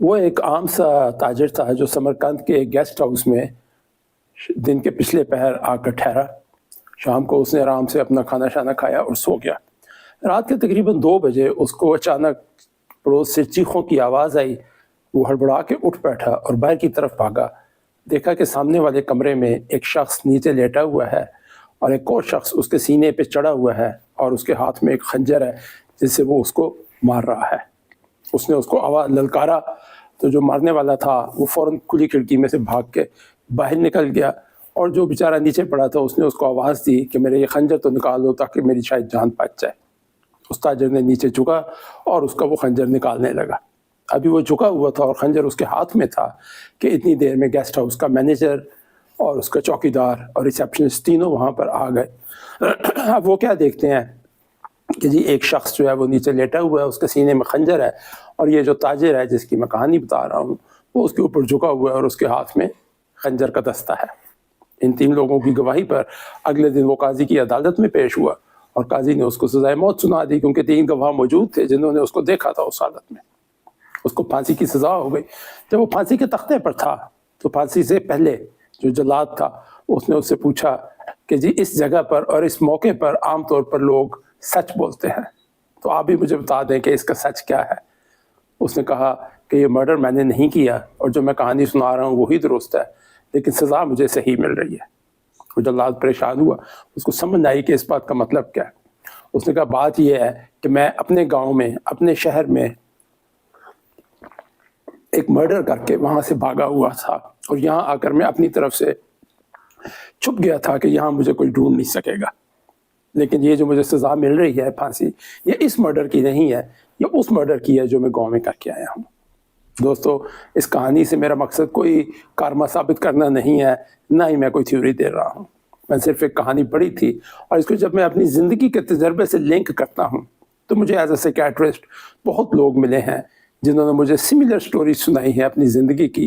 वो एक आम सा ताजिर था जो समरकंद के एक गेस्ट हाउस में दिन के पिछले पहर आकर ठहरा। शाम को उसने आराम से अपना खाना शाना खाया और सो गया। रात के तकरीबन 2 बजे उसको अचानक पड़ोस से चीखों की आवाज़ आई। वो हड़बड़ा के उठ बैठा और बाहर की तरफ भागा। देखा कि सामने वाले कमरे में एक शख्स नीचे लेटा हुआ है और एक और शख्स उसके सीने पे चढ़ा हुआ है और उसके हाथ में एक खंजर है जिससे वो उसको मार रहा है। उसने उसको आवाज़ ललकारा तो जो मारने वाला था वो फ़ौरन खुली खिड़की में से भाग के बाहर निकल गया, और जो बेचारा नीचे पड़ा था उसने उसको आवाज़ दी कि मेरे ये खंजर तो निकाल दो ताकि मेरी शायद जान बच जाए। उस ताजिर ने नीचे झुका और उसका वो खंजर निकालने लगा। अभी वो झुका हुआ था और खंजर उसके हाथ में था कि इतनी देर में गेस्ट हाउस का मैनेजर और उसका चौकीदार और रिसेप्शनिस्ट तीनों वहाँ पर आ गए। अब वो क्या देखते हैं कि जी एक शख्स जो है वो नीचे लेटा हुआ है, उसके सीने में खंजर है, और ये जो ताजिर है जिसकी मैं कहानी बता रहा हूँ वो उसके ऊपर झुका हुआ है और उसके हाथ में खंजर का दस्ता है। इन 3 लोगों की गवाही पर अगले दिन वो काजी की अदालत में पेश हुआ और काजी ने उसको सज़ाए मौत सुना दी, क्योंकि 3 गवाह मौजूद थे जिन्होंने उसको देखा था उस हालत में। उसको फांसी की सज़ा हो गई। जब वो फांसी के तख्ते पर था तो फांसी से पहले जो जल्लाद था उसने उससे पूछा कि जी इस जगह पर और इस मौके पर आमतौर पर लोग सच बोलते हैं, तो आप भी मुझे बता दें कि इसका सच क्या है। उसने कहा कि ये मर्डर मैंने नहीं किया और जो मैं कहानी सुना रहा हूँ वही दुरुस्त है, लेकिन सज़ा मुझे सही मिल रही है। वो जल्लाद परेशान हुआ, उसको समझ आई कि इस बात का मतलब क्या है। उसने कहा बात यह है कि मैं अपने गांव में, अपने शहर में एक मर्डर करके वहाँ से भागा हुआ था और यहाँ आकर मैं अपनी तरफ से छुप गया था कि यहाँ मुझे कोई ढूंढ नहीं सकेगा। लेकिन ये जो मुझे सज़ा मिल रही है फांसी, ये इस मर्डर की नहीं है, ये उस मर्डर की है जो मैं गांव में करके आया हूँ। दोस्तों, इस कहानी से मेरा मकसद कोई कारमा साबित करना नहीं है, ना ही मैं कोई थ्योरी दे रहा हूँ। मैं सिर्फ एक कहानी पढ़ी थी और इसको जब मैं अपनी ज़िंदगी के तजर्बे से लिंक करता हूँ तो मुझे एज ए साइकियाट्रिस्ट बहुत लोग मिले हैं जिन्होंने मुझे सिमिलर स्टोरी सुनाई है अपनी ज़िंदगी की,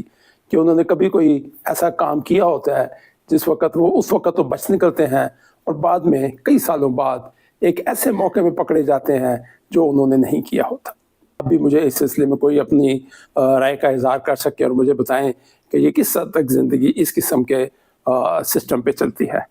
कि उन्होंने कभी कोई ऐसा काम किया होता है जिस वक्त वो उस वक्त तो बच निकलते हैं और बाद में कई सालों बाद एक ऐसे मौके में पकड़े जाते हैं जो उन्होंने नहीं किया होता। अभी मुझे इस सिलसिले में कोई अपनी राय का इज़हार कर सके और मुझे बताएं कि ये किस हद तक ज़िंदगी इस किस्म के सिस्टम पे चलती है।